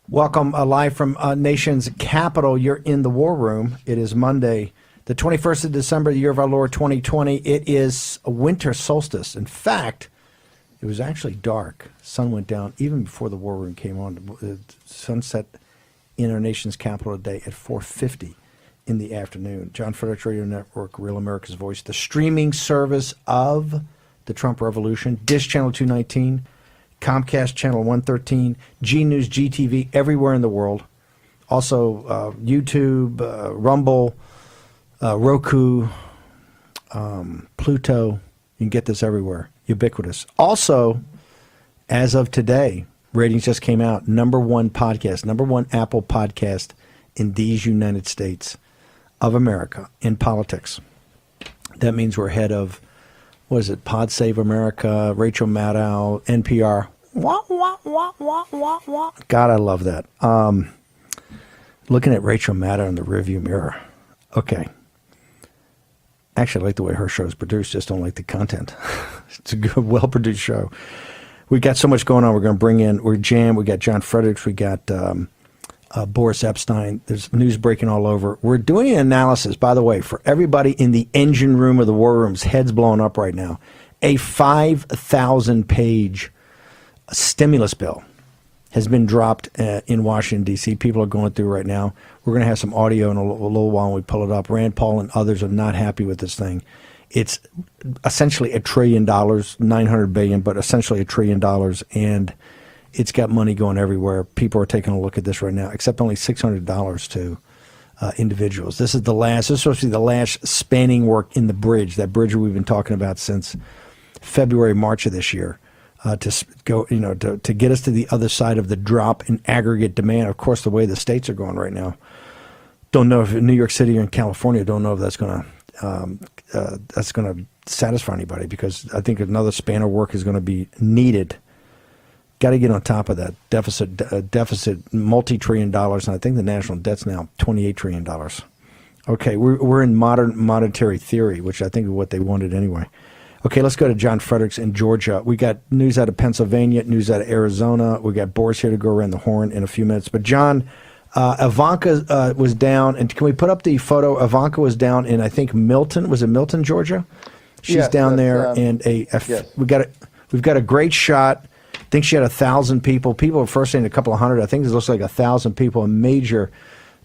Welcome live from nation's capital. You're in the war room. It is Monday, the 21st of December, the year of our Lord 2020. It is a winter solstice. In fact, it was actually dark. Sun went down even before the war room came on. The sun set in our nation's capital today at 4:50 in the afternoon. John Fredericks Radio Network, Real America's Voice, the streaming service of the Trump Revolution, Dish Channel 219, Comcast Channel 113, G News, GTV, everywhere in the world. Also, YouTube, Rumble, Roku, Pluto. You can get this everywhere. Ubiquitous. Also, as of today, ratings just came out. Number one podcast, number one Apple podcast in these United States of America in politics. That means we're ahead of, what is it, Pod Save America, Rachel Maddow, NPR. Wah, wah, wah, wah, wah, wah. God, I love that. Looking at Rachel Maddow in the rearview mirror. Okay. Actually, I like the way her show is produced, just don't like the content. It's a good, well-produced show. We got so much going on. We're going to bring in, we're jammed. We got John Fredericks. We got Boris Epshteyn. There's news breaking all over. We're doing an analysis, by the way, for everybody in the engine room of the war room's heads blowing up right now. A 5,000-page stimulus bill has been dropped in Washington, D.C. People are going through right now. We're going to have some audio in a little while when we pull it up. Rand Paul and others are not happy with this thing. It's essentially $1 trillion, $900 billion, but essentially $1 trillion, and it's got money going everywhere. People are taking a look at this right now, except only $600 to individuals. This is supposed to be the last spanning work in the bridge, that bridge we've been talking about since February, March of this year, to go, to get us to the other side of the drop in aggregate demand. Of course, the way the states are going right now, don't know if New York City or in California, don't know if that's going to satisfy anybody, because I think another span of work is going to be needed. Got to get on top of that deficit, multi-trillion dollars, and I think the national debt's now $28 trillion. Okay, we're in modern monetary theory, which I think is what they wanted anyway. Okay, let's go to John Fredericks in Georgia. We got news out of Pennsylvania, news out of Arizona. We got Boris here to go around the horn in a few minutes. But John, Ivanka was down, and can we put up the photo? Ivanka was down in, I think, Milton. Was it Milton, Georgia? She's down there, and yes. We've got a great shot. I think she had 1,000 people. People were first saying a couple of hundred. I think it looks like 1,000 people. A major.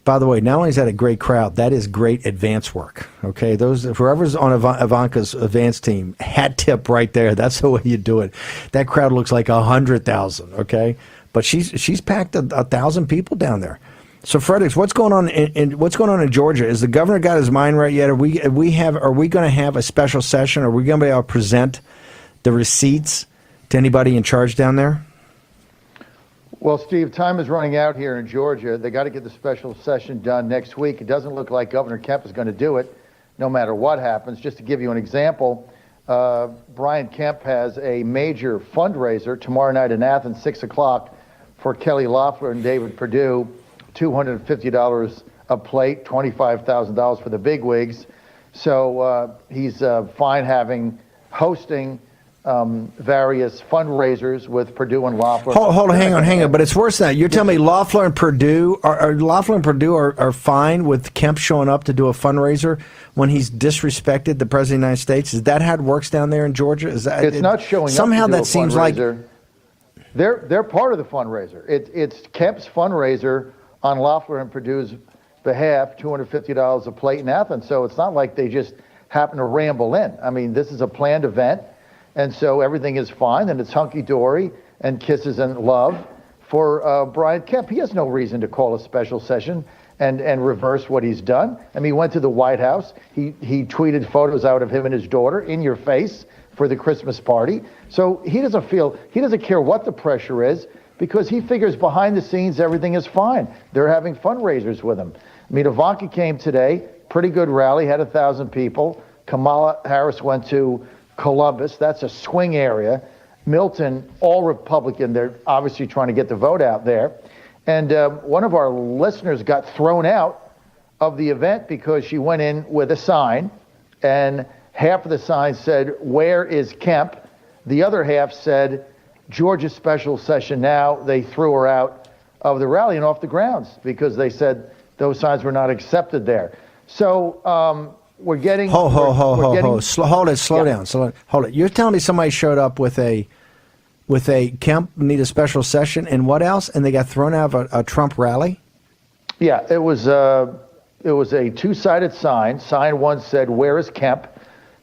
By the way, not only is that a great crowd, that is great advance work. Okay, whoever's on Ivanka's advance team, hat tip right there. That's the way you do it. That crowd looks like 100,000. Okay, but she's packed 1,000 people down there. So, Fredericks, what's going on in Georgia? Is the governor got his mind right yet? Are we going to have a special session? Are we going to be able to present the receipts to anybody in charge down there? Well, Steve, time is running out here in Georgia. They got to get the special session done next week. It doesn't look like Governor Kemp is going to do it, no matter what happens. Just to give you an example, Brian Kemp has a major fundraiser tomorrow night in Athens, 6 o'clock, for Kelly Loeffler and David Perdue, $250 a plate, $25,000 for the bigwigs. So he's fine hosting various fundraisers with Perdue and Loeffler. Hold on, hang on. But it's worse than that. You're telling me Loeffler and Perdue are fine with Kemp showing up to do a fundraiser when he's disrespected the President of the United States? Is that how it works down there in Georgia? Is that it's not showing somehow up to do that seems like they're part of the fundraiser. It's Kemp's fundraiser on Loeffler and Perdue's behalf, $250 a plate in Athens. So it's not like they just happen to ramble in. I mean, this is a planned event. And so everything is fine, and it's hunky-dory and kisses and love for Brian Kemp. He has no reason to call a special session and reverse what he's done. I mean, he went to the White House. He tweeted photos out of him and his daughter in your face for the Christmas party. So he doesn't care what the pressure is, because he figures behind the scenes everything is fine. They're having fundraisers with him. I mean, Ivanka came today, pretty good rally, had 1,000 people. Kamala Harris went to Columbus, that's a swing area. Milton, all Republican. They're obviously trying to get the vote out there. And one of our listeners got thrown out of the event because she went in with a sign, and half of the sign said, "Where is Kemp?" The other half said, "Georgia special session now." They threw her out of the rally and off the grounds because they said those signs were not accepted there. So we're getting... Hold it, slow down. Hold it. You're telling me somebody showed up with a Kemp need a special session and what else? And they got thrown out of a Trump rally? Yeah, it was a two-sided sign. Sign one said, "Where is Kemp?"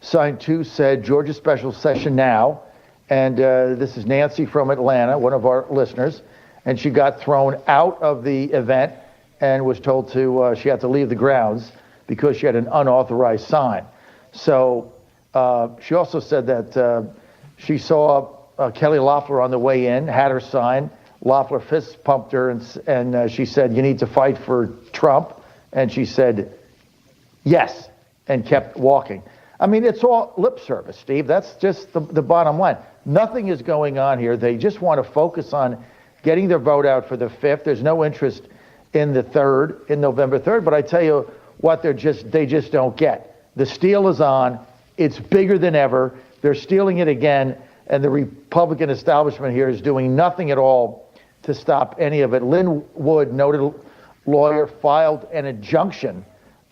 Sign two said, "Georgia special session now." And this is Nancy from Atlanta, one of our listeners. And she got thrown out of the event and was told she had to leave the grounds because she had an unauthorized sign. So she also said that she saw Kelly Loeffler on the way in, had her sign. Loeffler fist pumped her and she said, "You need to fight for Trump." And she said, "Yes," and kept walking. I mean, it's all lip service, Steve. That's just the bottom line. Nothing is going on here. They just want to focus on getting their vote out for the 5th. There's no interest in the 3rd, in November 3rd. But I tell you what, they just don't get. The steal is on. It's bigger than ever. They're stealing it again. And the Republican establishment here is doing nothing at all to stop any of it. Lynn Wood, noted lawyer, filed an injunction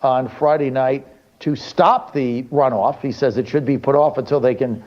on Friday night to stop the runoff. He says it should be put off until they can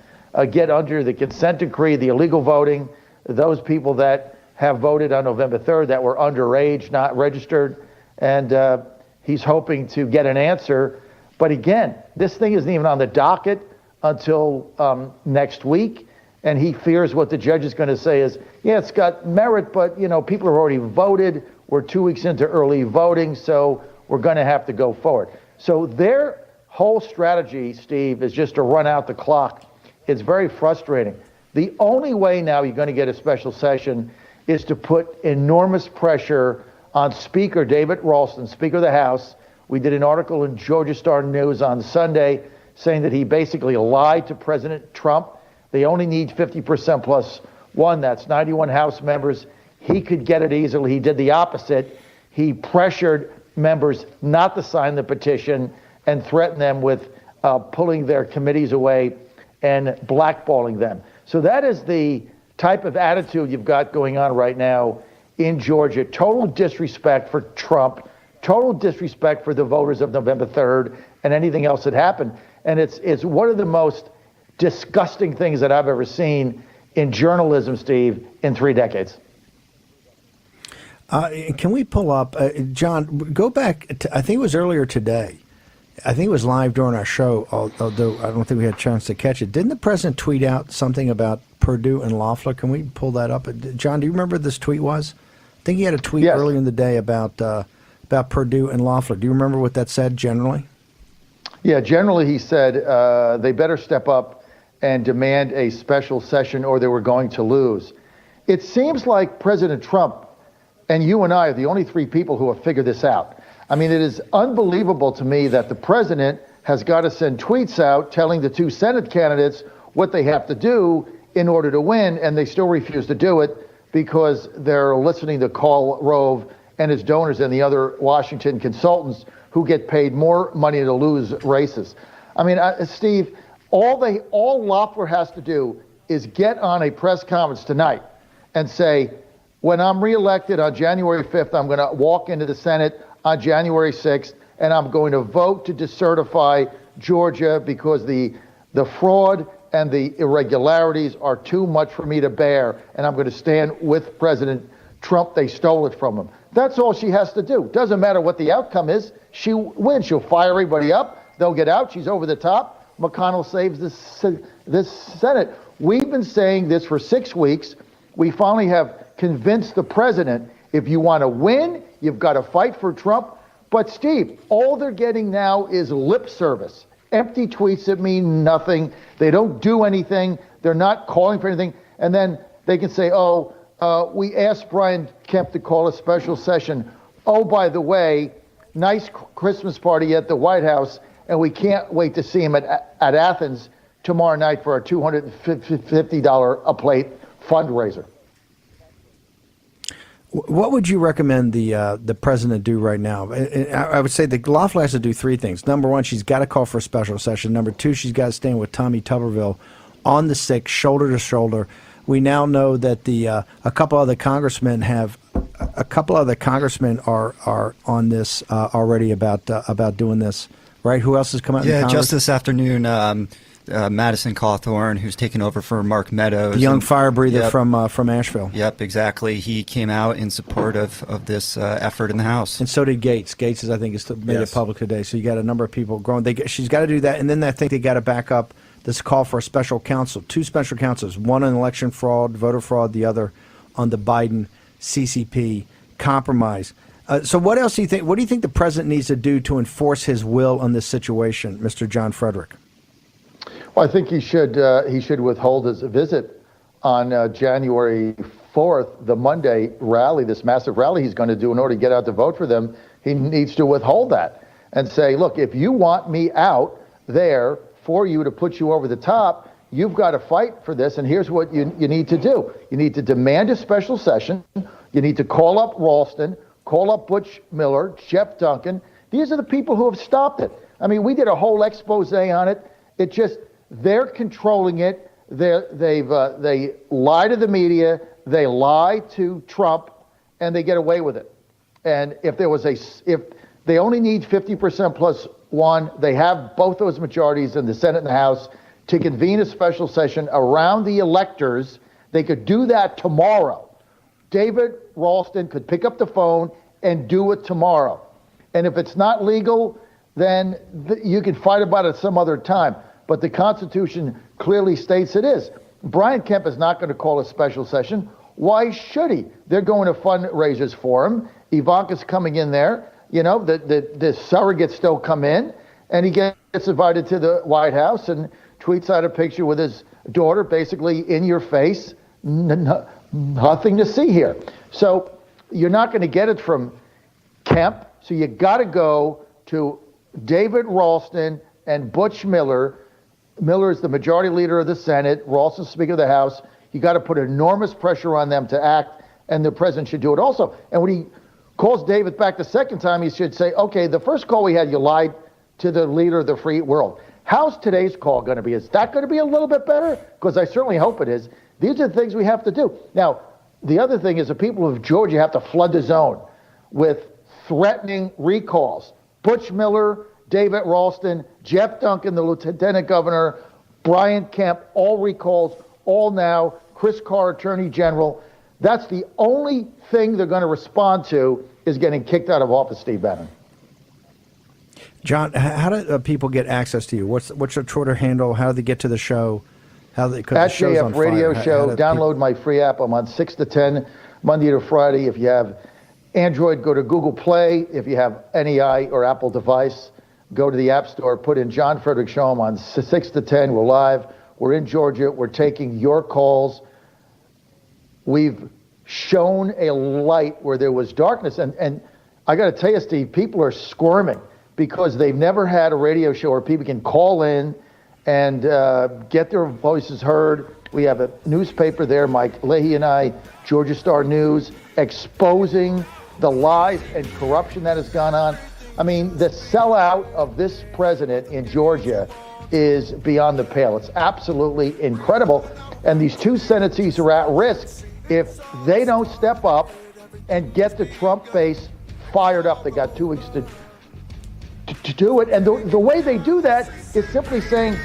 get under the consent decree, the illegal voting, those people that have voted on November 3rd that were underage, not registered. And he's hoping to get an answer. But again, this thing isn't even on the docket until next week. And he fears what the judge is going to say is, yeah, it's got merit, but, people have already voted. We're 2 weeks into early voting, so we're going to have to go forward. So their whole strategy, Steve, is just to run out the clock. It's very frustrating. The only way now you're going to get a special session is to put enormous pressure on Speaker David Ralston, Speaker of the House. We did an article in Georgia Star News on Sunday saying that he basically lied to President Trump. They only need 50% plus one. That's 91 House members. He could get it easily. He did the opposite. He pressured members not to sign the petition and threatened them with pulling their committees away and blackballing them. So that is the type of attitude you've got going on right now in Georgia. Total disrespect for Trump, total disrespect for the voters of November 3rd and anything else that happened. And it's one of the most disgusting things that I've ever seen in journalism, Steve, in 3 decades. Can we pull up, John, go back to, I think it was earlier today. I think it was live during our show, although I don't think we had a chance to catch it. Didn't the president tweet out something about Perdue and Loeffler? Can we pull that up? John, do you remember what this tweet was? I think he had a tweet earlier in the day about Perdue and Loeffler. Do you remember what that said generally? Yeah, generally he said they better step up and demand a special session or they were going to lose. It seems like President Trump and you and I are the only 3 people who have figured this out. I mean, it is unbelievable to me that the president has got to send tweets out telling the 2 Senate candidates what they have to do in order to win, and they still refuse to do it because they're listening to Karl Rove and his donors and the other Washington consultants who get paid more money to lose races. I mean, Steve, all Loeffler has to do is get on a press conference tonight and say, when I'm reelected on January 5th, I'm going to walk into the Senate on January 6th, and I'm going to vote to decertify Georgia because the fraud and the irregularities are too much for me to bear, and I'm going to stand with President Trump. They stole it from him. That's all she has to do. Doesn't matter what the outcome is. She wins. She'll fire everybody up. They'll get out. She's over the top. McConnell saves this Senate. We've been saying this for 6 weeks. We finally have convinced the president, if you want to win, you've got to fight for Trump. But Steve, all they're getting now is lip service. Empty tweets that mean nothing. They don't do anything. They're not calling for anything. And then they can say, we asked Brian Kemp to call a special session. Oh, by the way, nice Christmas party at the White House, and we can't wait to see him at Athens tomorrow night for a $250 a plate fundraiser. What would you recommend the president do right now? I would say that Loeffler has to do 3 things. Number 1, she's got to call for a special session. Number 2, she's got to stand with Tommy Tuberville on the 6th, shoulder to shoulder. We now know that a couple other congressmen have a couple other congressmen are on this already about doing this, right? Who else has come out? Yeah, in Congress? just this afternoon, Madison Cawthorn, who's taken over for Mark Meadows. The young fire breather Yep. from Asheville. Yep, exactly. He came out in support of this effort in the House. And so did Gates. Gates, I think, made it public today. So you got a number of people growing. She's got to do that, and then I think they got to back up this call for a special counsel, 2 special counsels, one on election fraud, voter fraud, the other on the Biden CCP compromise. So what else do you think? What do you think the president needs to do to enforce his will on this situation, Mr. John Frederick? Well, I think he should withhold his visit on January 4th, the Monday rally, this massive rally he's going to do in order to get out to vote for them. He needs to withhold that and say, look, if you want me out there for you to put you over the top, you've got to fight for this, and here's what you need to do. You need to demand a special session. You need to call up Ralston, call up Butch Miller, Jeff Duncan. These are the people who have stopped it. I mean, we did a whole expose on it. It just, they're controlling it. They lie to the media. They lie to Trump, and they get away with it. And if they only need 50% plus one, they have both those majorities in the Senate and the House to convene a special session around the electors. They could do that tomorrow. David Ralston could pick up the phone and do it tomorrow. And if it's not legal, then you can fight about it some other time. But the Constitution clearly states it is. Brian Kemp is not going to call a special session. Why should he? They're going to fundraisers for him. Ivanka's coming in there. You know, the surrogates still come in, and he gets invited to the White House and tweets out a picture with his daughter, basically in your face, nothing to see here. So you're not going to get it from Kemp, so you got to go to David Ralston and Butch Miller. Miller is the majority leader of the Senate, Ralston's Speaker of the House. You got to put enormous pressure on them to act, and the president should do it also. And when he calls David back the second time, he should say, okay, the first call we had, you lied to the leader of the free world. How's today's call going to be? Is that going to be a little bit better? Because I certainly hope it is. These are the things we have to do. Now, the other thing is the people of Georgia have to flood the zone with threatening recalls. Butch Miller, David Ralston, Jeff Duncan, the lieutenant governor, Brian Kemp, all recalls, all now, Chris Carr, attorney general. That's the only thing they're going to respond to is getting kicked out of office, Steve Bannon. John, how do people get access to you? What's your Twitter handle? How do they get to the show? How they could At JF Radio Show. Download my free app. I'm on 6 to 10, Monday to Friday. If you have Android, go to Google Play. If you have NEI or Apple device, go to the App Store. Put in John Frederick Show. I'm on 6 to 10. We're live. We're in Georgia. We're taking your calls. We've shown a light where there was darkness. And I got to tell you, Steve, people are squirming because they've never had a radio show where people can call in and get their voices heard. We have a newspaper there, Mike Leahy and I, Georgia Star News, exposing the lies and corruption that has gone on. I mean, the sellout of this president in Georgia is beyond the pale. It's absolutely incredible. And these 2 Senate seats are at risk if they don't step up and get the Trump base fired up. They got 2 weeks to do it. And the way they do that is simply saying,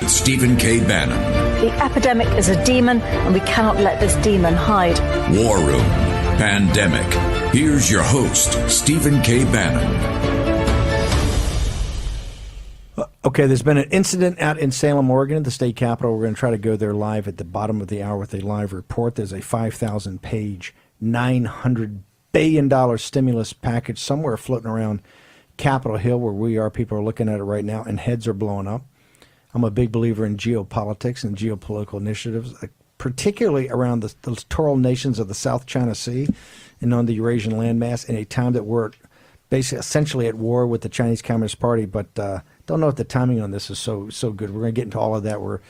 Stephen K. Bannon. The epidemic is a demon, and we cannot let this demon hide. War Room. Pandemic. Here's your host, Stephen K. Bannon. Okay, there's been an incident out in Salem, Oregon, the state capitol. We're going to try to go there live at the bottom of the hour with a live report. There's a 5,000-page, $900 billion stimulus package somewhere floating around Capitol Hill where we are. People are looking at it right now, and heads are blowing up. I'm a big believer in geopolitics and geopolitical initiatives, particularly around the littoral nations of the South China Sea and on the Eurasian landmass in a time that we're basically essentially at war with the Chinese Communist Party, but don't know if the timing on this is so good. We're going to get into all of that. We're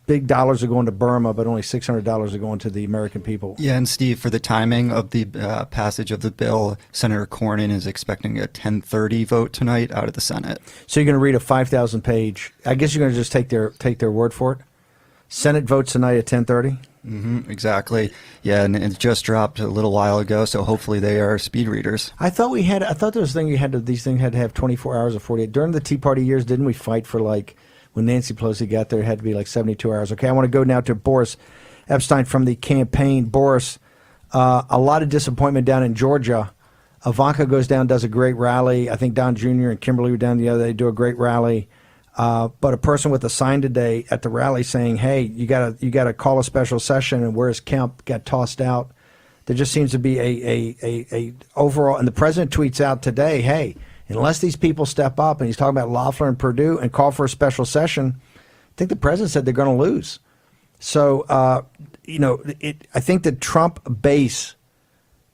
big dollars are going to Burma, but only $600 are going to the American people. Yeah, and Steve, for the timing of the passage of the bill, Senator Cornyn is expecting a 10:30 vote tonight out of the Senate. So you're going to read a 5,000-page. I guess you're going to just take their word for it. Senate votes tonight at 10:30. Exactly. Yeah, and it just dropped a little while ago, so hopefully they are speed readers. I thought there was a thing these things had to have 24 hours or 48. During the Tea Party years, didn't we fight for when Nancy Pelosi got there, it had to be 72 hours. Okay, I want to go now to Boris Epshteyn from the campaign. Boris, a lot of disappointment down in Georgia. Ivanka goes down, does a great rally. I think Don Jr. and Kimberly were down the other day, do a great rally. But a person with a sign today at the rally saying, "Hey, you gotta call a special session," and whereas Kemp got tossed out, there just seems to be a overall. And the president tweets out today, "Hey, unless these people step up," and he's talking about Loeffler and Perdue, and call for a special session. I think the president said they're going to lose. So I think the Trump base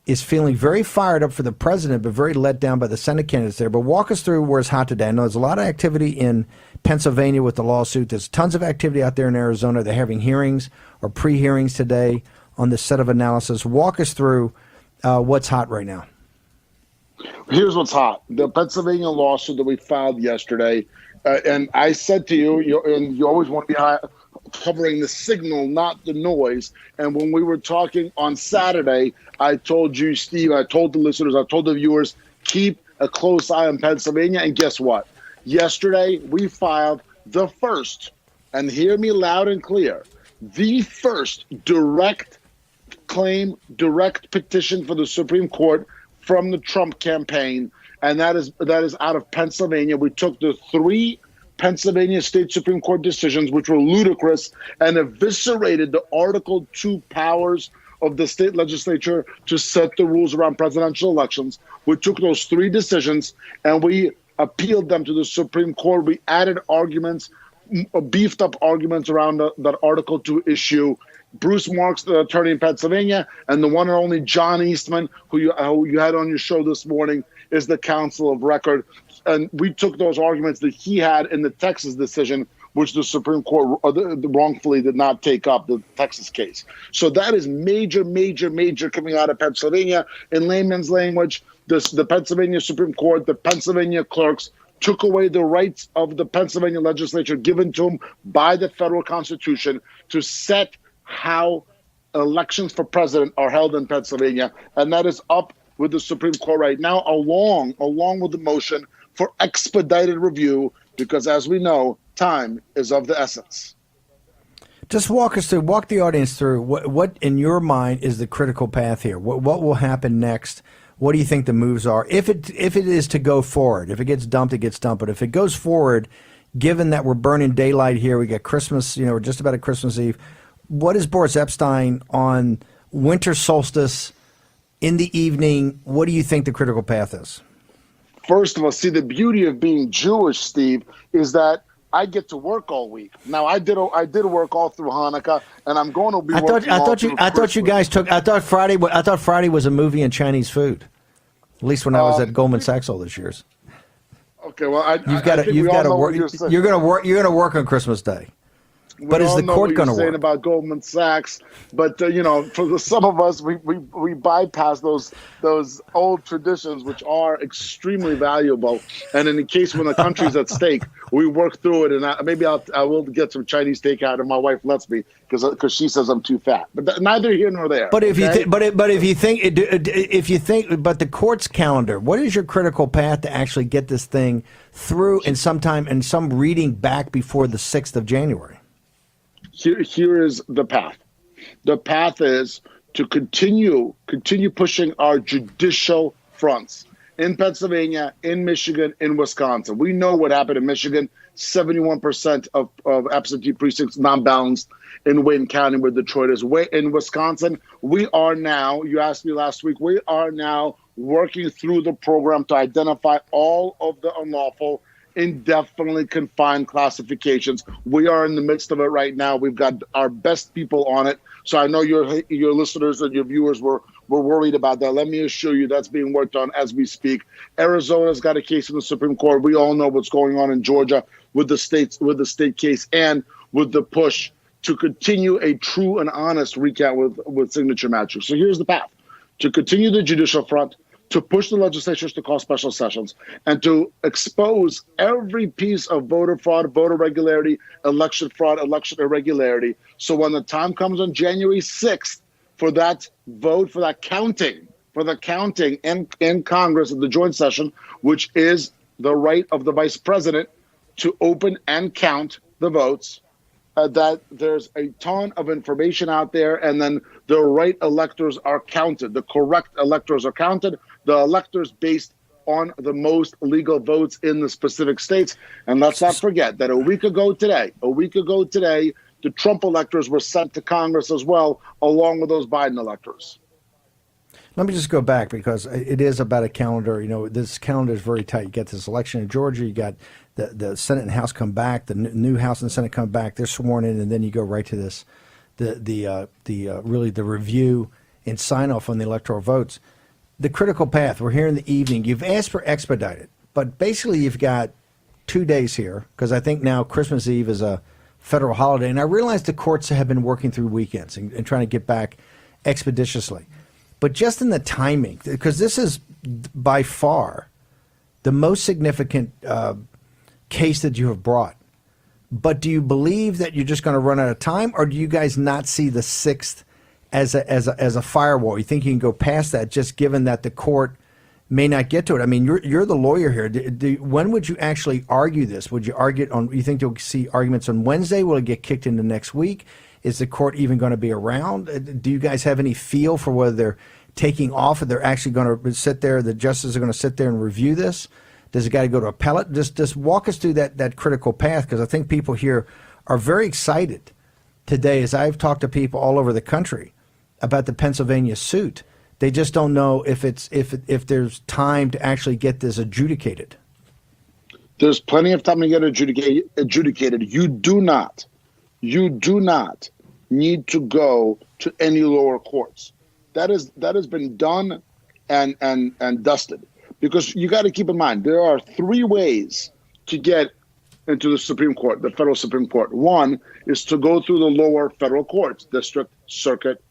is feeling very fired up for the president, but very let down by the Senate candidates there. But walk us through where it's hot today. I know there's a lot of activity in Pennsylvania with the lawsuit. There's tons of activity out there in Arizona. They're having hearings or pre-hearings today on this set of analysis. Walk us through what's hot right now. Here's what's hot. The Pennsylvania lawsuit that we filed yesterday, and I said to you, you always want to be covering the signal, not the noise. And when we were talking on Saturday, I told you, Steve, I told the listeners, I told the viewers, keep a close eye on Pennsylvania. And guess what? Yesterday, we filed the first, and hear me loud and clear, the first direct claim, direct petition for the Supreme Court from the Trump campaign. And that is out of Pennsylvania. We took the 3 Pennsylvania State Supreme Court decisions, which were ludicrous, and eviscerated the Article 2 powers of the state legislature to set the rules around presidential elections. We took those 3 decisions and we appealed them to the Supreme Court. We added arguments, beefed up arguments around that Article 2 issue. Bruce Marks, the attorney in Pennsylvania, and the one and only John Eastman, who you had on your show this morning, is the counsel of record. And we took those arguments that he had in the Texas decision, which the Supreme Court wrongfully did not take up, the Texas case. So that is major, major, major coming out of Pennsylvania. In layman's language, the Pennsylvania Supreme Court, the Pennsylvania clerks, took away the rights of the Pennsylvania legislature given to them by the federal Constitution to set how elections for president are held in Pennsylvania. And that is up with the Supreme Court right now, along with the motion for expedited review, because as we know, time is of the essence. Just walk the audience through what in your mind is the critical path here. What will happen next? What do you think the moves are? If it is to go forward, if it gets dumped, it gets dumped. But if it goes forward, given that we're burning daylight here, we got Christmas, we're just about at Christmas Eve. What is Boris Epshteyn on winter solstice in the evening? What do you think the critical path is? First of all, see, the beauty of being Jewish, Steve, is that I get to work all week. Now, I did work all through Hanukkah, and I'm going to be working all through Christmas. I thought Friday was a movie in Chinese food. At least when I was at Goldman Sachs all those years. Okay, well, you've got to work. You're going to work on Christmas Day. But is the court going to work? About Goldman Sachs, but for some of us, we bypass those old traditions, which are extremely valuable. And in the case when the country's at stake, we work through it. And maybe I will get some Chinese takeout, and my wife lets me because she says I'm too fat. But neither here nor there. But if you think, but the court's calendar, what is your critical path to actually get this thing through in some reading back before the 6th of January? Here is the path. The path is to continue pushing our judicial fronts in Pennsylvania, in Michigan, in Wisconsin. We know what happened in Michigan. 71% of absentee precincts non-balanced in Wayne County, where Detroit is. In Wisconsin, we are now, you asked me last week, we are now working through the program to identify all of the unlawful indefinitely confined classifications. We are in the midst of it right now. We've got our best people on it. So I know your listeners and your viewers were worried about that. Let me assure you that's being worked on as we speak. Arizona's got a case in the Supreme Court. We all know what's going on in Georgia with the state case and with the push to continue a true and honest recount with signature matching. So here's the path: to continue the judicial front, to push the legislatures to call special sessions and to expose every piece of voter fraud, voter irregularity, election fraud, election irregularity. So when the time comes on January 6th for that vote, for that counting, in Congress at the joint session, which is the right of the vice president to open and count the votes, that there's a ton of information out there, and then the right electors are counted. The correct electors are counted. The electors based on the most legal votes in the specific states. And let's not forget that a week ago today, the Trump electors were sent to Congress as well, along with those Biden electors. Let me just go back, because it is about a calendar. You know, this calendar is very tight. You get this election in Georgia, you got the Senate and House come back, the new House and Senate come back, they're sworn in, and then you go right to this, really the review and sign off on the electoral votes. The critical path, we're here in the evening. You've asked for expedited, but basically you've got 2 days here, because I think now Christmas Eve is a federal holiday, and I realize the courts have been working through weekends and trying to get back expeditiously. But just in the timing, because this is by far the most significant case that you have brought. But do you believe that you're just going to run out of time, or do you guys not see the 6th as a firewall? You think you can go past that, just given that the court may not get to it? I mean, you're the lawyer here. When would you actually argue this? Would you argue it on? You think you'll see arguments on Wednesday? Will it get kicked into next week? Is the court even going to be around? Do you guys have any feel for whether they're taking off, or they're actually going to sit there? The justices are going to sit there and review this? Does it got to go to appellate? Just walk us through that critical path, because I think people here are very excited today, as I've talked to people all over the country about the Pennsylvania suit. They just don't know if there's time to actually get this adjudicated. There's plenty of time to get adjudicated. You do not need to go to any lower courts. That has been done and dusted. Because you got to keep in mind, there are 3 ways to get into the Supreme Court, the federal Supreme Court. One is to go through the lower federal courts, district, circuit,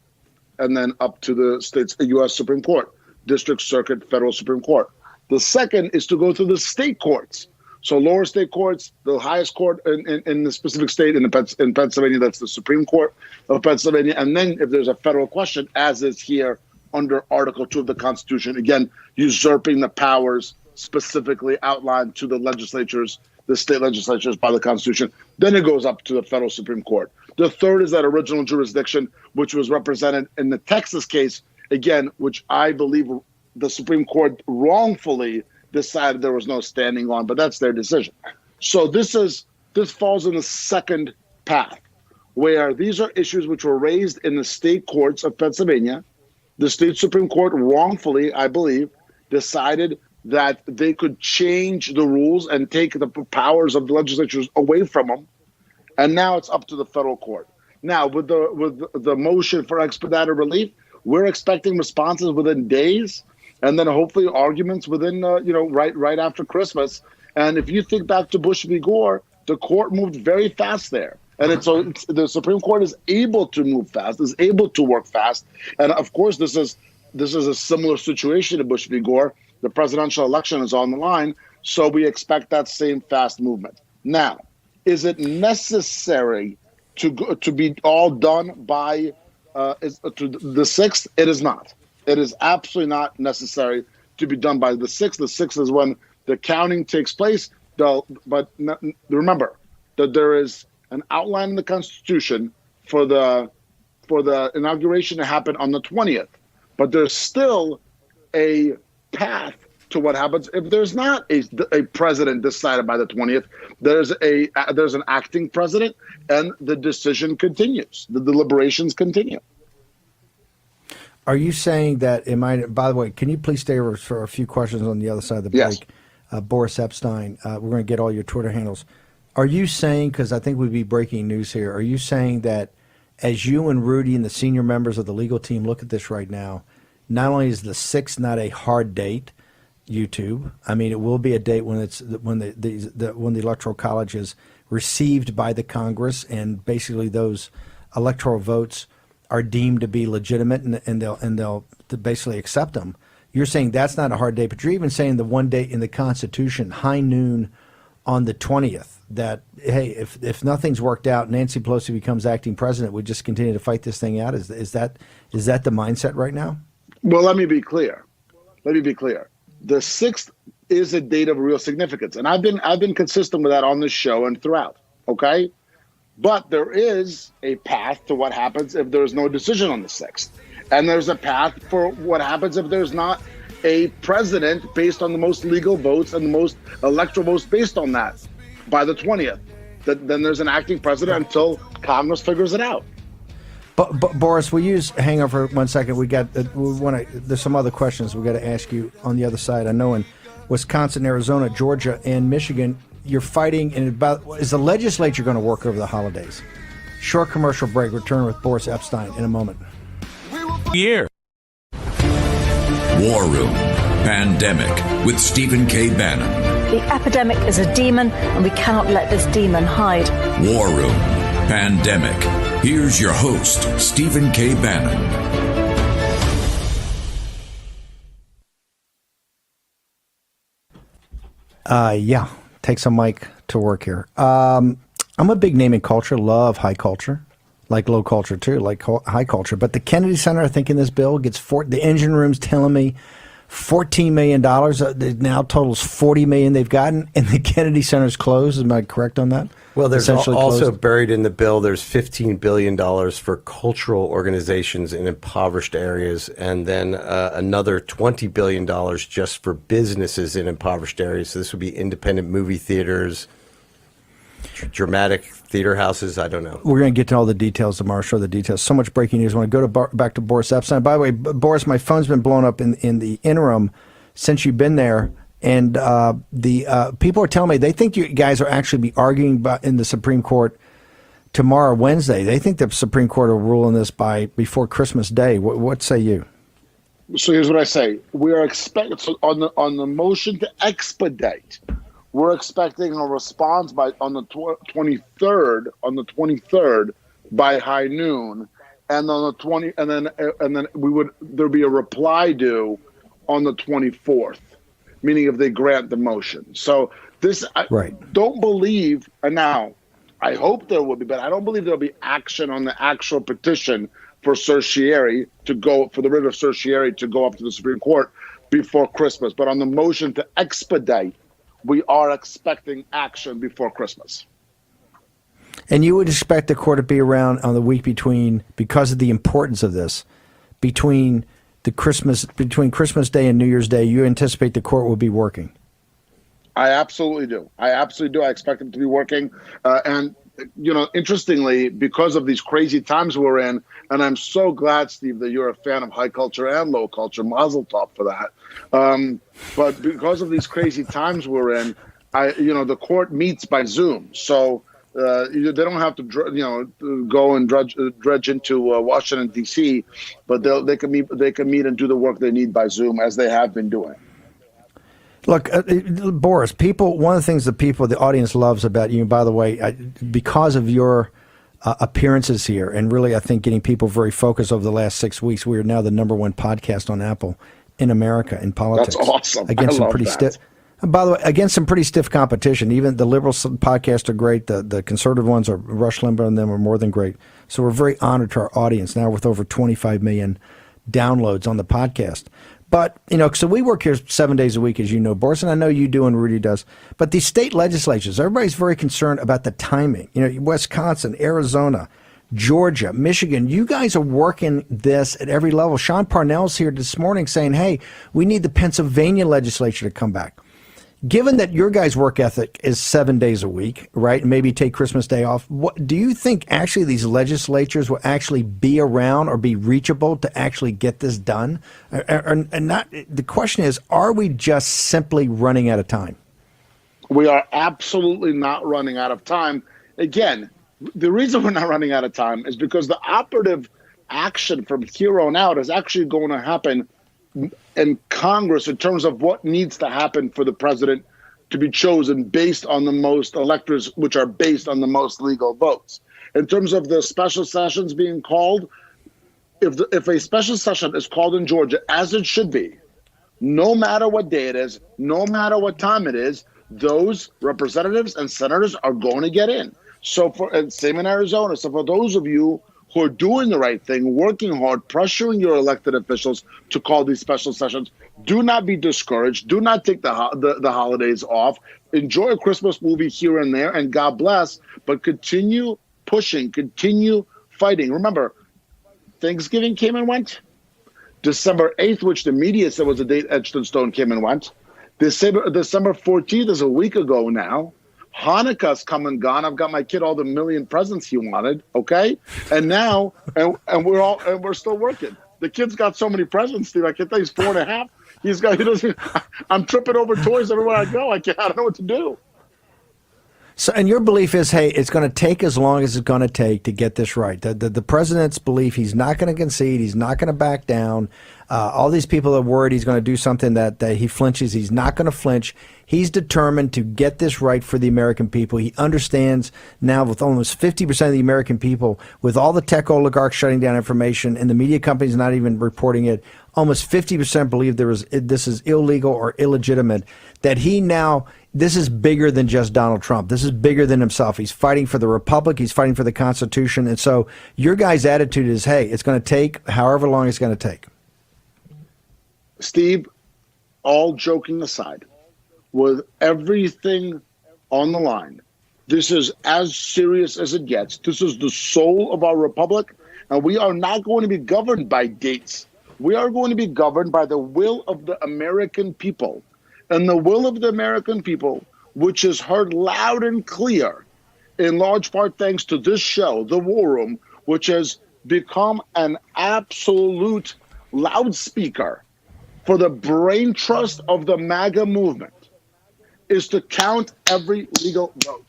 and then up to the state's U.S. Supreme Court, district, circuit, federal Supreme Court. The second is to go through the state courts. So lower state courts, the highest court in the specific state, in Pennsylvania, that's the Supreme Court of Pennsylvania. And then if there's a federal question, as is here under Article 2 of the Constitution, again, usurping the powers specifically outlined to the legislatures, the state legislatures by the Constitution, then it goes up to the federal Supreme Court. The third is that original jurisdiction, which was represented in the Texas case, again, which I believe the Supreme Court wrongfully decided there was no standing on, but that's their decision. So this falls in the second path, where these are issues which were raised in the state courts of Pennsylvania. The state Supreme Court wrongfully, I believe, decided that they could change the rules and take the powers of the legislatures away from them. And now it's up to the federal court. Now, with the motion for expedited relief, we're expecting responses within days, and then hopefully arguments within, right after Christmas. And if you think back to Bush v. Gore, the court moved very fast there. And the Supreme Court is able to move fast, is able to work fast. And of course, this is a similar situation to Bush v. Gore. The presidential election is on the line, so we expect that same fast movement. Now, is it necessary to be all done by to the 6th? It is not. It is absolutely not necessary to be done by the 6th. The 6th is when the counting takes place. But remember that there is an outline in the Constitution for the inauguration to happen on the 20th. But there's still a path to what happens if there's not a president decided by the 20th. There's an acting president, and the decision continues. The deliberations continue. Are you saying that by the way, can you please stay over for a few questions on the other side of the break? Yes. Boris Epshteyn, we're going to get all your Twitter handles. Are you saying, because I think we'd be breaking news here, are you saying that as you and Rudy and the senior members of the legal team look at this right now, not only is the 6th not a hard date, YouTube, I mean, it will be a date when the Electoral College is received by the Congress, and basically those electoral votes are deemed to be legitimate, and they'll basically accept them. You're saying that's not a hard day, but you're even saying the one day in the Constitution, high noon on the 20th, that, hey, if nothing's worked out, Nancy Pelosi becomes acting president, we just continue to fight this thing out. Is that the mindset right now? Well, let me be clear. The 6th is a date of real significance, and I've been consistent with that on this show and throughout. Okay, but there is a path to what happens if there's no decision on the 6th, and there's a path for what happens if there's not a president based on the most legal votes and the most electoral votes based on that by the 20th. Then there's an acting president until Congress figures it out. But Boris, hang on for 1 second. There's some other questions we got to ask you on the other side. I know in Wisconsin, Arizona, Georgia, and Michigan, you're fighting. Is the legislature going to work over the holidays? Short commercial break. Return with Boris Epshteyn in a moment. Year. War Room. Pandemic with Stephen K. Bannon. The epidemic is a demon, and we cannot let this demon hide. War Room. Pandemic. Here's your host, Stephen K. Bannon. Yeah, take some mic to work here. I'm a big name in culture, love high culture, like low culture too, like high culture. But the Kennedy Center, I think in this bill gets the engine room's telling me $14 million. It now totals $40 million they've gotten, and the Kennedy Center's closed. Am I correct on that? Well, there's also closed. Buried in the bill, there's $15 billion for cultural organizations in impoverished areas, and then another $20 billion just for businesses in impoverished areas. So this would be independent movie theaters, dramatic theater houses. I don't know. We're going to get to all the details tomorrow, show the details. So much breaking news. I want to go back to Boris Epshteyn. By the way, Boris, my phone's been blowing up in the interim since you've been there. And the people are telling me they think you guys are actually be arguing in the Supreme Court tomorrow, Wednesday. They think the Supreme Court will rule on this before Christmas Day. What say you? So here's what I say: we are expecting on the motion to expedite. We're expecting a response on the 23rd. On the 23rd by high noon, and on the 20, and then there'd be a reply due on the 24th. Meaning if they grant the motion. So I don't believe, and now I hope there will be, but I don't believe there'll be action on the actual petition for certiorari for the writ of certiorari to go up to the Supreme Court before Christmas. But on the motion to expedite, we are expecting action before Christmas. And you would expect the court to be around on the week because of the importance of this, between Christmas Day and New Year's Day. You anticipate the court will be working? I absolutely do. I expect them to be working. And, interestingly, because of these crazy times we're in, and I'm so glad, Steve, that you're a fan of high culture and low culture, mazel tov for that. But because of these crazy times we're in, the court meets by Zoom. So they don't have to, go and dredge into Washington D.C., but they can meet and do the work they need by Zoom, as they have been doing. Look, Boris, one of the things the audience loves about you, by the way, because of your appearances here, and really, I think getting people very focused over the last 6 weeks, we are now the #1 podcast on Apple in America in politics. That's awesome. Against some pretty stiff. By the way, against some pretty stiff competition. Even the liberal podcasts are great. The conservative ones are Rush Limbaugh and them are more than great. So we're very honored to our audience now with over 25 million downloads on the podcast. But, so we work here 7 days a week, as you know, Boris, and I know you do and Rudy does. But these state legislatures, everybody's very concerned about the timing. Wisconsin, Arizona, Georgia, Michigan, you guys are working this at every level. Sean Parnell's here this morning saying, hey, we need the Pennsylvania legislature to come back. Given that your guys' work ethic is 7 days a week, right, and maybe take Christmas Day off, what do you think actually these legislatures will actually be around or be reachable to actually get this done? The question is, are we just simply running out of time? We are absolutely not running out of time. Again, the reason we're not running out of time is because the operative action from here on out is actually going to happen in Congress in terms of what needs to happen for the president to be chosen based on the most electors, which are based on the most legal votes. In terms of the special sessions being called, if a special session is called in Georgia, as it should be, no matter what day it is, no matter what time it is, those representatives and senators are going to get in. So and same in Arizona. So for those of you who are doing the right thing, working hard, pressuring your elected officials to call these special sessions, do not be discouraged. Do not take the holidays off. Enjoy a Christmas movie here and there, and God bless. But continue pushing, continue fighting. Remember, Thanksgiving came and went. December 8th, which the media said was the date Epshteyn came and went. December 14th is a week ago now. Hanukkah's come and gone. I've got my kid all the million presents he wanted. Okay, and now and we're still working. The kid's got so many presents, Steve. I can tell he's 4.5. He doesn't. I'm tripping over toys everywhere I go. I don't know what to do. So, and your belief is, hey, it's going to take as long as it's going to take to get this right. The president's belief, he's not going to concede, he's not going to back down. All these people are worried he's going to do something that he flinches. He's not going to flinch. He's determined to get this right for the American people. He understands now, with almost 50% of the American people, with all the tech oligarchs shutting down information and the media companies not even reporting it, almost 50% believe this is illegal or illegitimate, that this is bigger than just Donald Trump. This is bigger than himself. He's fighting for the Republic. He's fighting for the Constitution. And so your guys' attitude is, hey, it's going to take however long it's going to take. Steve, all joking aside, with everything on the line, this is as serious as it gets. This is the soul of our republic, and we are not going to be governed by dates. We are going to be governed by the will of the American people. And the will of the American people, which is heard loud and clear, in large part thanks to this show, The War Room, which has become an absolute loudspeaker for the brain trust of the MAGA movement, is to count every legal vote.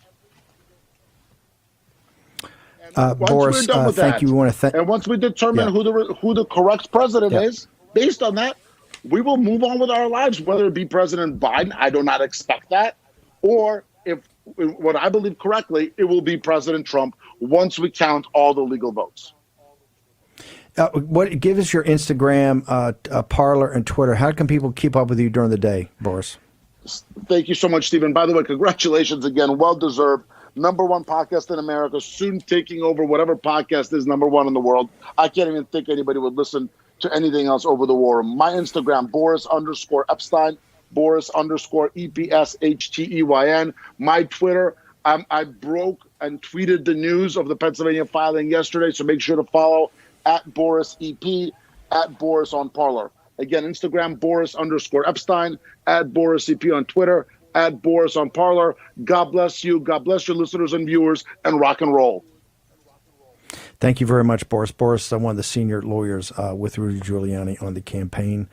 Boris, thank you. We want to and once we determine who the correct president is, based on that, we will move on with our lives, whether it be President Biden. I do not expect that. Or if what I believe correctly, it will be President Trump once we count all the legal votes. Give us your Instagram, Parler, and Twitter. How can people keep up with you during the day, Boris? Thank you so much, Stephen. By the way, congratulations again. Well-deserved. #1 podcast in America, soon taking over whatever podcast is #1 in the world. I can't even think anybody would listen to anything else over the war. My Instagram, Boris_Epshteyn, Boris_EPSHTEYN. My Twitter, I broke and tweeted the news of the Pennsylvania filing yesterday, so make sure to follow @BorisEP, @Boris on Parler. Again, Instagram, Boris_Epshteyn, @BorisEP on Twitter, @Boris on Parler. God bless you. God bless your listeners and viewers, and rock and roll. Thank you very much, Boris. Boris, one of the senior lawyers with Rudy Giuliani on the campaign.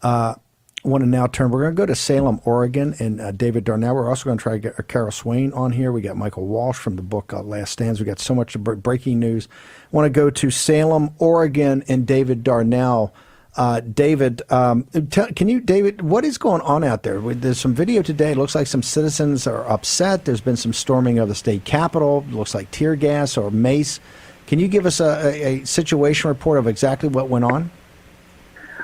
I want to now turn. We're going to go to Salem, Oregon, and David Darnell. We're also going to try to get Carol Swain on here. We got Michael Walsh from the book Last Stands. We got so much breaking news. I want to go to Salem, Oregon, and David Darnell. David, David, what is going on out there? There's some video today. It looks like some citizens are upset. There's been some storming of the state capitol. It looks like tear gas or mace. Can you give us a situation report of exactly what went on?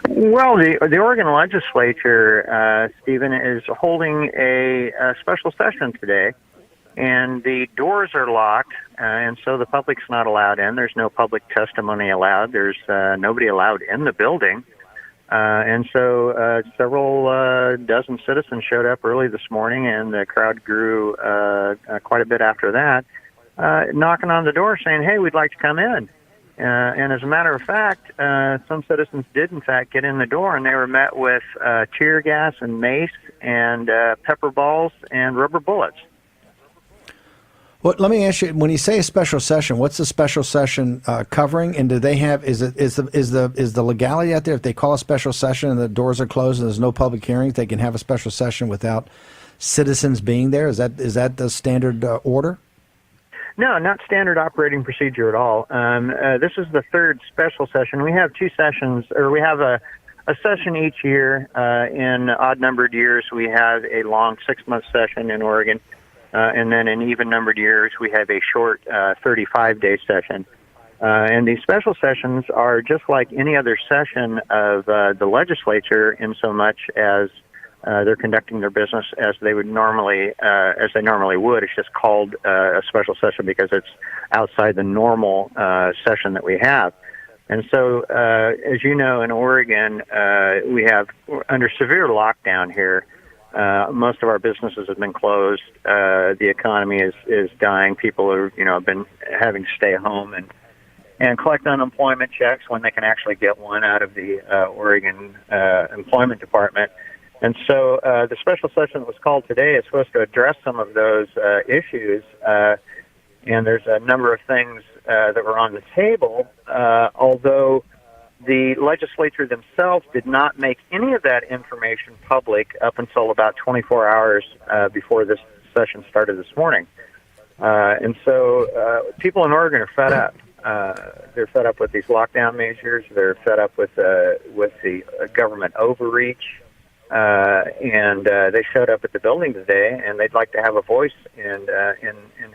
Well, the Oregon legislature, Stephen, is holding a special session today, and the doors are locked, and so the public's not allowed in. There's no public testimony allowed. There's nobody allowed in the building. And so several dozen citizens showed up early this morning, and the crowd grew quite a bit after that, knocking on the door saying, hey, we'd like to come in. And as a matter of fact, some citizens did, in fact, get in the door, and they were met with tear gas and mace and pepper balls and rubber bullets. Well, let me ask you: when you say a special session, what's the special session covering? And do they have is the legality out there? If they call a special session and the doors are closed and there's no public hearings, they can have a special session without citizens being there. Is that the standard order? No, not standard operating procedure at all. This is the third special session. We have two sessions, or we have a session each year. In odd-numbered years, we have a long 6-month session in Oregon, and then in even-numbered years, we have a short 35-day session. And these special sessions are just like any other session of the legislature, in so much as they're conducting their business as they normally would. It's just called a special session because it's outside the normal session that we have. And so, as you know, in Oregon, we have under severe lockdown here. Most of our businesses have been closed. The economy is dying. People are, have been having to stay home and collect unemployment checks when they can actually get one out of the Oregon Employment Department. And so the special session that was called today is supposed to address some of those issues. And there's a number of things that were on the table, although the legislature themselves did not make any of that information public up until about 24 hours before this session started this morning. And so people in Oregon are fed up. They're fed up with these lockdown measures. They're fed up with the government overreach. And they showed up at the building today, and they'd like to have a voice in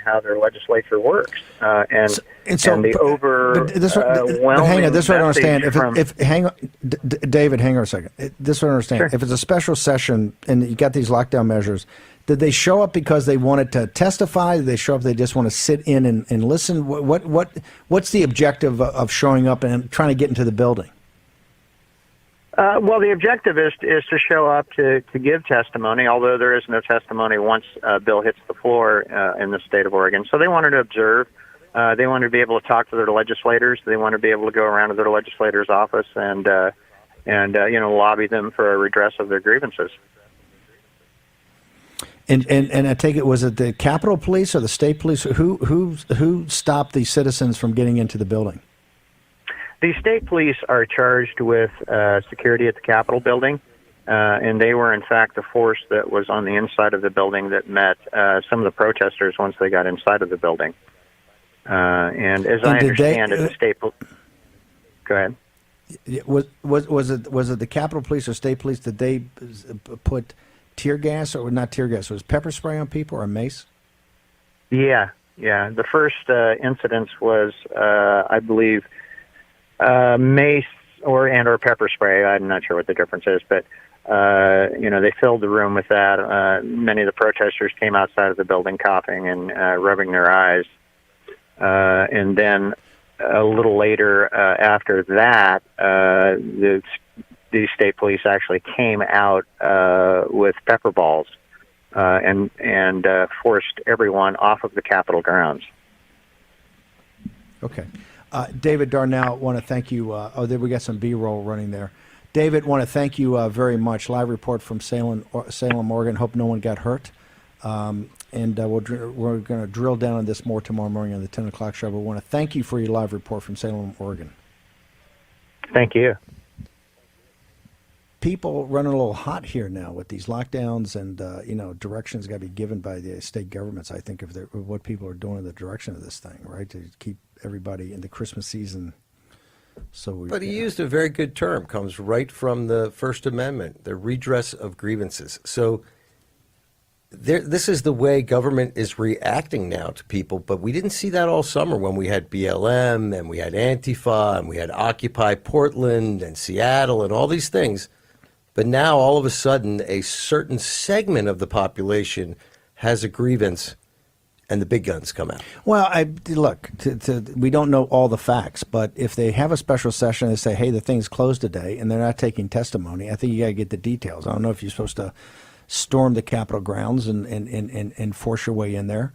how their legislature works. And the overwhelming hang on, this is what I understand. David, hang on a second. This is what I understand. Sure. If it's a special session and you got these lockdown measures, did they show up because they wanted to testify? Did they show up they just want to sit in and listen? What's the objective of showing up and trying to get into the building? Well, the objective is to show up to give testimony, although there is no testimony once a bill hits the floor in the state of Oregon. So they wanted to observe. They wanted to be able to talk to their legislators. They wanted to be able to go around to their legislator's office and lobby them for a redress of their grievances. And I take it, was it the Capitol Police or the state police? Who stopped the citizens from getting into the building? The state police are charged with security at the Capitol building, and they were, in fact, the force that was on the inside of the building that met some of the protesters once they got inside of the building. And as I understand it, the state police... Go ahead. Was it the Capitol Police or state police? Did they put tear gas, or not tear gas? Was pepper spray on people or mace? Yeah. The first incidence was, I believe, mace or pepper spray. I'm not sure what the difference is, but they filled the room with that. Many of the protesters came outside of the building coughing and rubbing their eyes. And then a little later after that, the state police actually came out with pepper balls and forced everyone off of the Capitol grounds. Okay. David Darnell, want to thank you. We got some B-roll running there. David, want to thank you very much. Live report from Salem, Oregon. Hope no one got hurt. And we're going to drill down on this more tomorrow morning on the 10 o'clock show. But we want to thank you for your live report from Salem, Oregon. Thank you. People running a little hot here now with these lockdowns, and directions got to be given by the state governments. I think of what people are doing in the direction of this thing, right, to keep everybody in the Christmas season. But he used a very good term, comes right from the First Amendment, the redress of grievances. So this is the way government is reacting now to people, but we didn't see that all summer when we had BLM and we had Antifa and we had Occupy Portland and Seattle and all these things. But now all of a sudden a certain segment of the population has a grievance and the big guns come out. Well, we don't know all the facts, but if they have a special session and they say, hey, the thing's closed today, and they're not taking testimony, I think you got to get the details. I don't know if you're supposed to storm the Capitol grounds and force your way in there.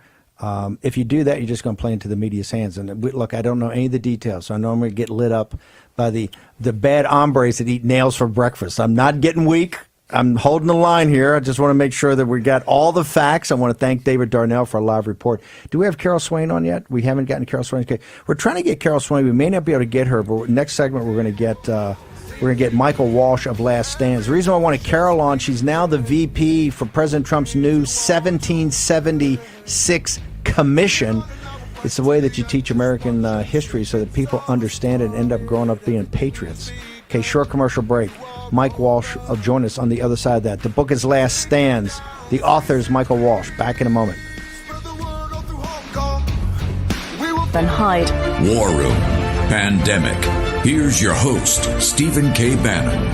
If you do that, you're just going to play into the media's hands. And look, I don't know any of the details, so I know I'm going to get lit up by the bad hombres that eat nails for breakfast. I'm not getting weak. I'm holding the line here. I just want to make sure that we got all the facts. I want to thank David Darnell for a live report. Do we have Carol Swain on yet? We haven't gotten Carol Swain. Okay. We're trying to get Carol Swain. We may not be able to get her, but next segment we're going to get Michael Walsh of Last Stands. The reason why I wanted Carol on, she's now the VP for President Trump's new 1776 commission. It's the way that you teach American history so that people understand it and end up growing up being patriots. Okay, short commercial break. Mike Walsh will join us on the other side of that. The book is Last Stands. The author is Michael Walsh. Back in a moment. Then hide. War Room Pandemic. Here's your host, Stephen K. Bannon.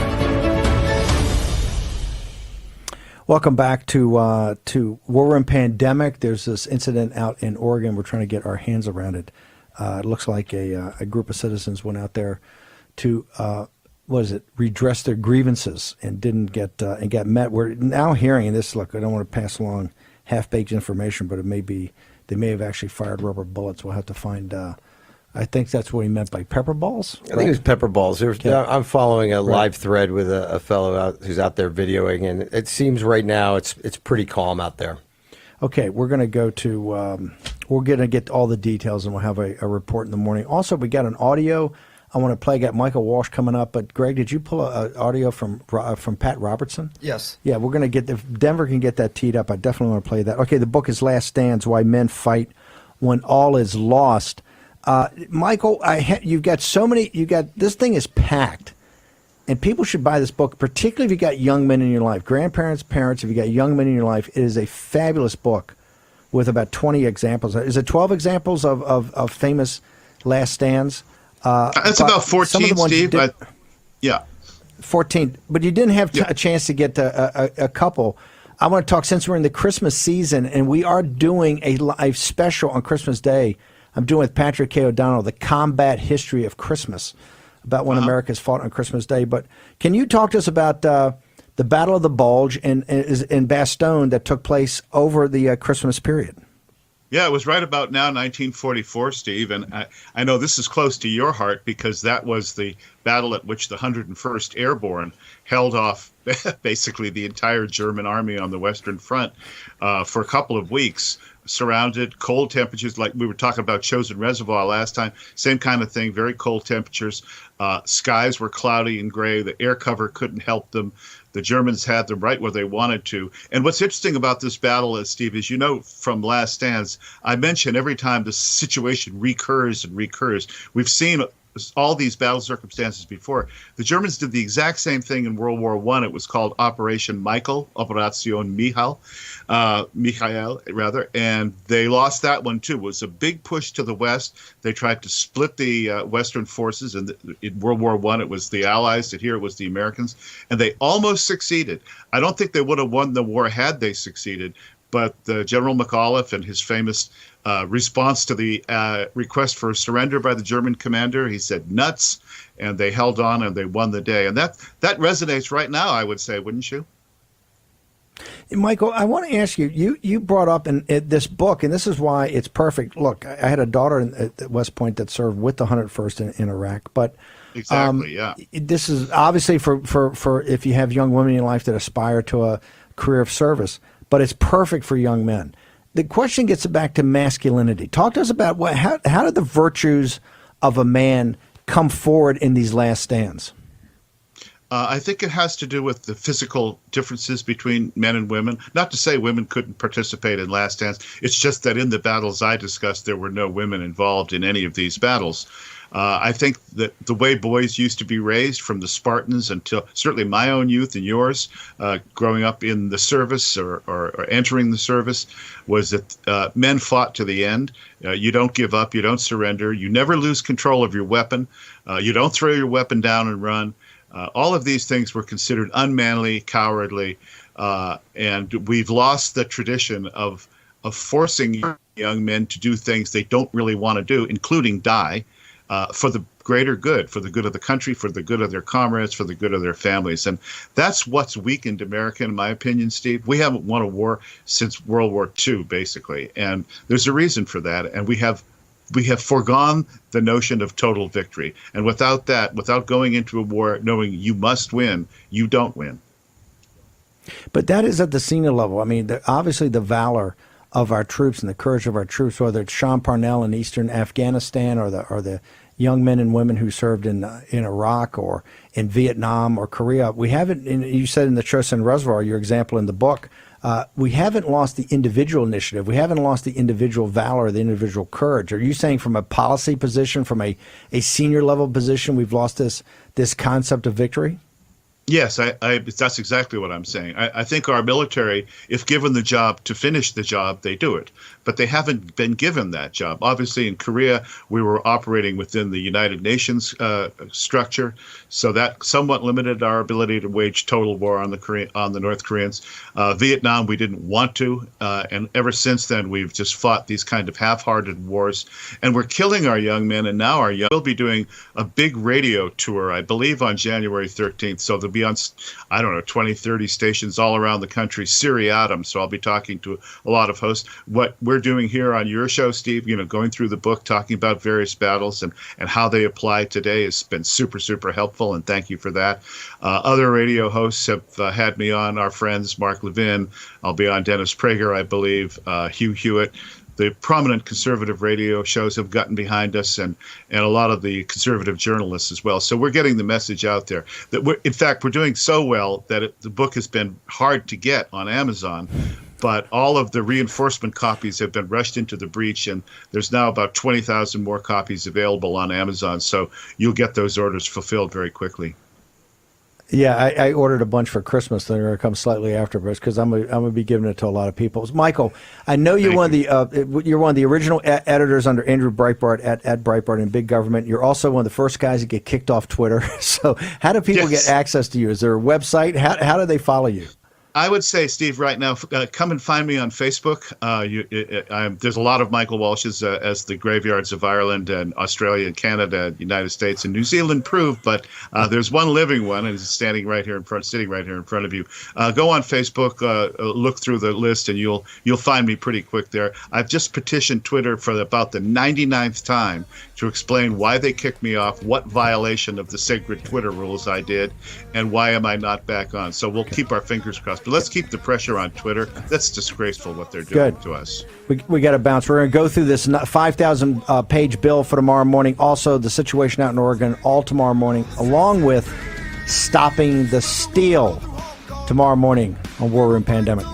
Welcome back to War Room Pandemic. There's this incident out in Oregon. We're trying to get our hands around it. It looks like a group of citizens went out there to redress their grievances and didn't get and got met. We're now hearing, and this, look, I don't want to pass along half-baked information, but it may be they may have actually fired rubber bullets. We'll have to find. I think that's what he meant by pepper balls. I think it was pepper balls. I'm following a live thread with a fellow who's out there videoing, and it seems right now it's pretty calm out there. Okay, we're going to go to. We're going to get all the details, and we'll have a report in the morning. Also, we got an audio. I want to play. I got Michael Walsh coming up, but Greg, did you pull an audio from Pat Robertson? Yes. Yeah, we're going to get. If Denver can get that teed up, I definitely want to play that. Okay, the book is Last Stands: Why Men Fight When All Is Lost. Michael, you've got so many. This thing is packed, and people should buy this book, particularly if you got young men in your life, grandparents, parents. If you got young men in your life, it is a fabulous book with about 20 examples. Is it 12 examples of famous last stands? It's about 14, Steve. Yeah. 14. But you didn't have a chance to get to a couple. I want to talk, since we're in the Christmas season, and we are doing a live special on Christmas Day. I'm doing with Patrick K. O'Donnell, the combat history of Christmas, about when America's fought on Christmas Day. But can you talk to us about the Battle of the Bulge in Bastogne that took place over the Christmas period? Yeah, it was right about now, 1944, Steve. And I know this is close to your heart because that was the battle at which the 101st Airborne held off basically the entire German army on the Western Front for a couple of weeks. Surrounded, cold temperatures, like we were talking about Chosin Reservoir last time. Same kind of thing, very cold temperatures. Skies were cloudy and gray. The air cover couldn't help them. The Germans had them right where they wanted to. And what's interesting about this battle, Steve, is, you know, from Last Stands, I mention every time the situation recurs and recurs. We've seen all these battle circumstances before. The Germans did the exact same thing in World War I. It was called Operation Michael, Operation Michael, and they lost that one too. It was a big push to the west. They tried to split the Western forces, and in World War I it was the Allies, and here it was the Americans, and they almost succeeded. I don't think they would have won the war had they succeeded, but General McAuliffe and his famous response to the request for surrender by the German commander, he said nuts, and they held on and they won the day. And that resonates right now, I would say, wouldn't you? Michael, I want to ask you, you brought up in this book, and this is why it's perfect. Look, I had a daughter at West Point that served with the 101st in Iraq, but exactly, yeah. This is obviously for if you have young women in your life that aspire to a career of service, but it's perfect for young men. The question gets back to masculinity. Talk to us about how did the virtues of a man come forward in these last stands? I think it has to do with the physical differences between men and women. Not to say women couldn't participate in last stands. It's just that in the battles I discussed, there were no women involved in any of these battles. I think that the way boys used to be raised from the Spartans until certainly my own youth and yours, growing up in the service or entering the service, was that men fought to the end. You don't give up. You don't surrender. You never lose control of your weapon. You don't throw your weapon down and run. All of these things were considered unmanly, cowardly, and we've lost the tradition of forcing young men to do things they don't really want to do, including die, for the greater good, for the good of the country, for the good of their comrades, for the good of their families. And that's what's weakened America, in my opinion, Steve. We haven't won a war since World War II, basically, and there's a reason for that, and we have foregone the notion of total victory. And without that, without going into a war knowing you must win, you don't win. But that is at the senior level. I mean, obviously the valor of our troops and the courage of our troops, whether it's Sean Parnell in eastern Afghanistan or the young men and women who served in Iraq or in Vietnam or Korea. We haven't, you said in the Chosin Reservoir, your example in the book, we haven't lost the individual initiative. We haven't lost the individual valor, the individual courage. Are you saying from a policy position, from a senior level position, we've lost this concept of victory? Yes, that's exactly what I'm saying. I think our military, if given the job to finish the job, they do it. But they haven't been given that job. Obviously, in Korea, we were operating within the United Nations structure, so that somewhat limited our ability to wage total war on the North Koreans. Vietnam, we didn't want to, and ever since then, we've just fought these kind of half-hearted wars, and we're killing our young men. And now we'll be doing a big radio tour, I believe, on January 13th. So they'll be on, I don't know, 20, 30 stations all around the country, seriatim. So I'll be talking to a lot of hosts. What we're doing here on your show, Steve, going through the book, talking about various battles and how they apply today has been super, super helpful. And thank you for that. Other radio hosts have had me on, our friends, Mark Levin. I'll be on Dennis Prager, I believe, Hugh Hewitt. The prominent conservative radio shows have gotten behind us, and a lot of the conservative journalists as well. So we're getting the message out there. In fact, we're doing so well that the book has been hard to get on Amazon, but all of the reinforcement copies have been rushed into the breach, and there's now about 20,000 more copies available on Amazon. So you'll get those orders fulfilled very quickly. Yeah, I ordered a bunch for Christmas. They're going to come slightly after us because I'm going to be giving it to a lot of people. Michael, I know you're you're one of the original editors under Andrew Breitbart at Breitbart in Big Government. You're also one of the first guys to get kicked off Twitter. So how do people get access to you? Is there a website? How do they follow you? I would say, Steve, right now, come and find me on Facebook. There's a lot of Michael Walshes as the graveyards of Ireland and Australia and Canada, and United States and New Zealand prove, but there's one living one, and it's sitting right here in front of you. Go on Facebook, look through the list, and you'll find me pretty quick there. I've just petitioned Twitter for about the 99th time to explain why they kicked me off, what violation of the sacred Twitter rules I did, and why am I not back on. So we'll keep our fingers crossed. But let's keep the pressure on Twitter. That's disgraceful what they're doing to us. We got to bounce. We're going to go through this 5,000 page bill for tomorrow morning. Also, the situation out in Oregon, all tomorrow morning, along with stopping the steal tomorrow morning on War Room Pandemic.